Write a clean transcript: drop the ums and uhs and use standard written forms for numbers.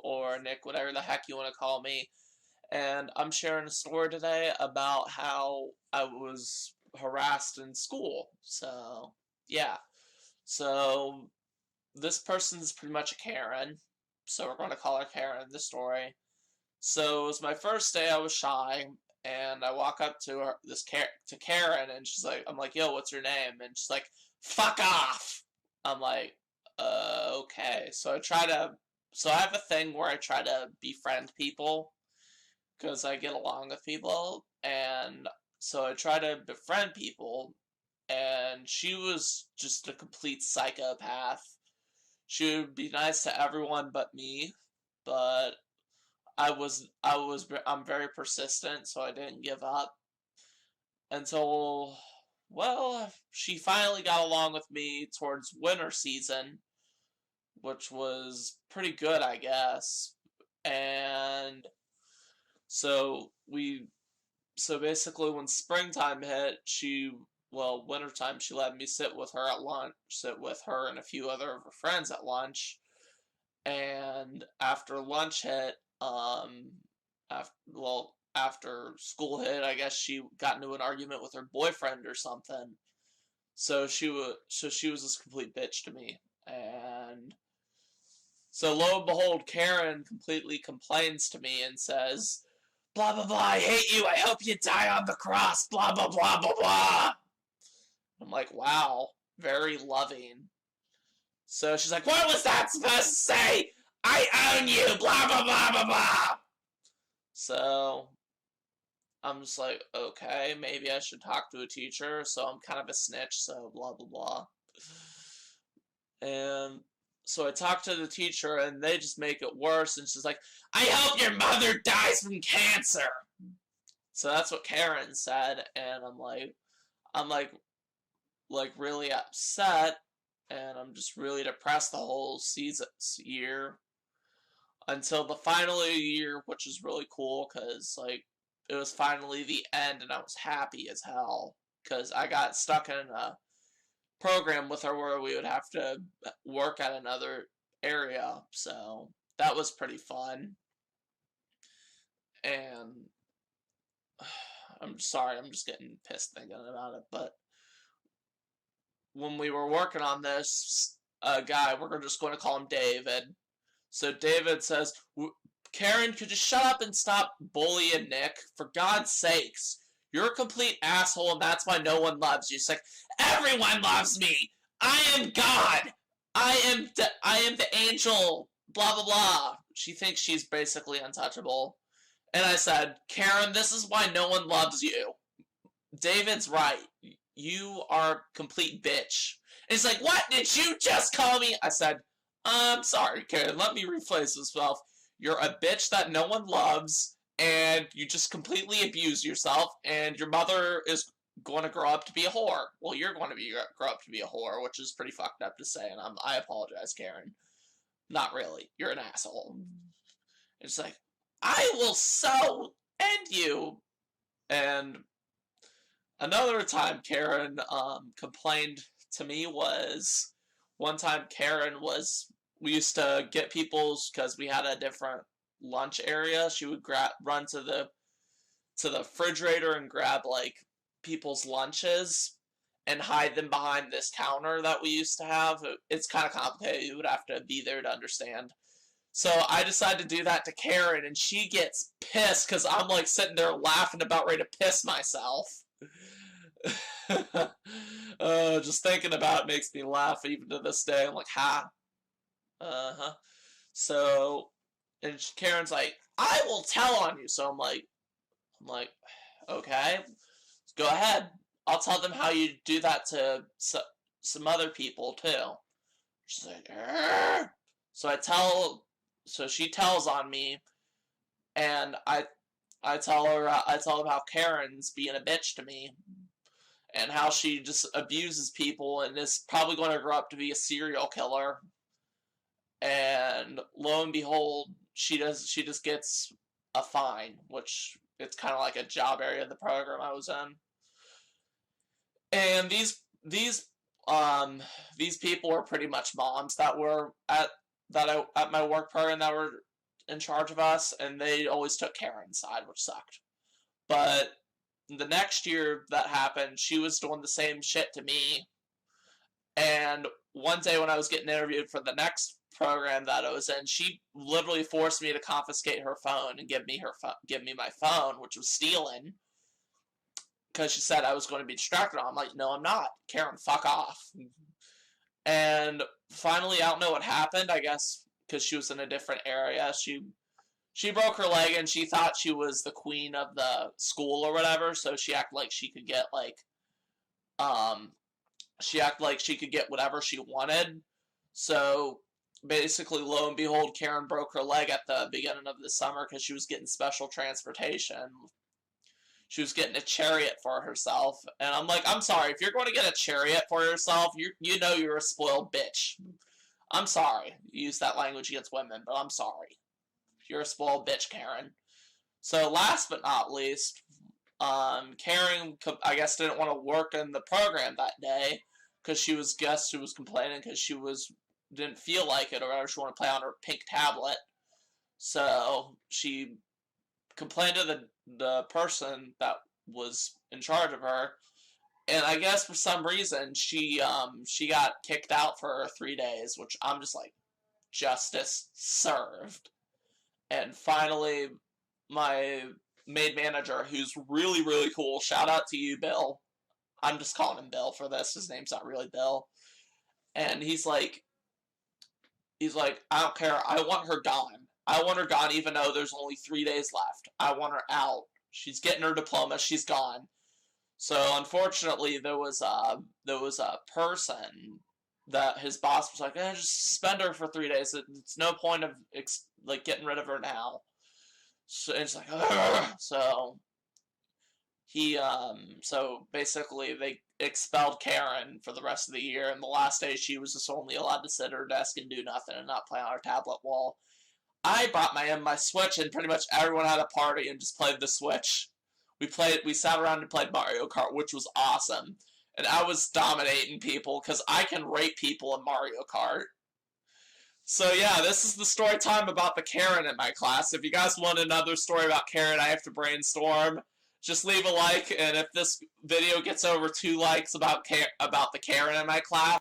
or Nick, whatever the heck you want to call me. And I'm sharing a story today about how I was harassed in school. So, yeah. So, this person's pretty much a Karen. So, we're going to call her Karen in the story. So, it was my first day. I was shy. And I walk up to her, to Karen, and she's like, I'm like, yo, what's your name? And she's like, fuck off! I'm like, okay. So I have a thing where I try to befriend people because I get along with people, and so I try to befriend people, and she was just a complete psychopath. She would be nice to everyone but me, but I'm very persistent, so I didn't give up until, well, she finally got along with me towards winter season, which was pretty good, I guess. And so we so basically when springtime hit, wintertime, she let me sit with her and a few other of her friends at lunch. And after lunch hit, after school hit, I guess she got into an argument with her boyfriend or something. So she was this complete bitch to me. And so lo and behold, Karen completely complains to me and says, blah blah blah, I hate you, I hope you die on the cross, blah blah blah blah blah. I'm like, wow, very loving. So she's like, what was that supposed to say? I own you, blah blah blah blah blah. So I'm just like, okay, maybe I should talk to a teacher. So I'm kind of a snitch, so blah blah blah. And so I talked to the teacher, and they just make it worse. And she's like, I hope your mother dies from cancer. So that's what Karen said, and I'm like really upset, and I'm just really depressed the whole year until the final year, which is really cool because like it was finally the end, and I was happy as hell because I got stuck in a program with her where we would have to work at another area, so that was pretty fun. And I'm sorry, I'm just getting pissed thinking about it, but when we were working on this, a guy, we're just going to call him David. So David says, Karen, could you shut up and stop bullying Nick? For God's sakes. You're a complete asshole, and that's why no one loves you. It's like, everyone loves me! I am God! I am the angel! Blah, blah, blah. She thinks she's basically untouchable. And I said, Karen, this is why no one loves you. David's right. You are a complete bitch. And he's like, what did you just call me? I said, I'm sorry, Karen, let me rephrase myself. You're a bitch that no one loves, and you just completely abuse yourself, and your mother is going to grow up to be a whore. Well, you're going to grow up to be a whore, which is pretty fucked up to say, and I apologize, Karen. Not really. You're an asshole. It's like, I will so end you. And another time Karen complained to me was one time we used to get people's, because we had a different lunch area, she would run to the refrigerator and grab like people's lunches and hide them behind this counter that we used to have. It's kind of complicated. You would have to be there to understand. So I decided to do that to Karen, and she gets pissed because I'm like sitting there laughing about ready to piss myself. Just thinking about it makes me laugh even to this day. I'm like, ha. Uh-huh. So, and Karen's like, I will tell on you. So I'm like, okay, go ahead. I'll tell them how you do that to some other people too. She's like, Arr! So she tells on me, and I tell them how Karen's being a bitch to me, and how she just abuses people and is probably going to grow up to be a serial killer. And lo and behold, she just gets a fine, which it's kind of like a job area of the program I was in. And these people were pretty much moms that were at my work program that were in charge of us, and they always took Karen's side, which sucked. But the next year that happened, she was doing the same shit to me. And one day when I was getting interviewed for the next program that I was in, she literally forced me to confiscate her phone and give me my phone, which was stealing, because she said I was going to be distracted. I'm like, no, I'm not. Karen, fuck off. And finally, I don't know what happened. I guess because she was in a different area, she broke her leg and she thought she was the queen of the school or whatever. So she acted like she could get whatever she wanted. So basically, lo and behold, Karen broke her leg at the beginning of the summer because she was getting special transportation. She was getting a chariot for herself. And I'm like, I'm sorry, if you're going to get a chariot for yourself, you know you're a spoiled bitch. I'm sorry. Use that language against women, but I'm sorry. You're a spoiled bitch, Karen. So last but not least, Karen, I guess, didn't want to work in the program that day because she was complaining because she didn't feel like it, or whatever. She wanted to play on her pink tablet. So she complained to the person that was in charge of her, and I guess for some reason she got kicked out for 3 days, which I'm just like, justice served. And finally, my maid manager, who's really, really cool, shout out to you, Bill. I'm just calling him Bill for this. His name's not really Bill. And he's like, I don't care. I want her gone. I want her gone even though there's only 3 days left. I want her out. She's getting her diploma. She's gone. So unfortunately, there was a person that his boss was like, just suspend her for 3 days. It's no point of getting rid of her now. So it's like, ugh. So basically they expelled Karen for the rest of the year, and the last day she was just only allowed to sit at her desk and do nothing and not play on her tablet wall. I brought my Switch, and pretty much everyone had a party and just played the Switch. We sat around and played Mario Kart, which was awesome. And I was dominating people, because I can rate people in Mario Kart. So yeah, this is the story time about the Karen in my class. If you guys want another story about Karen, I have to brainstorm. Just leave a like, and if this video gets over 2 likes about the Karen in my class,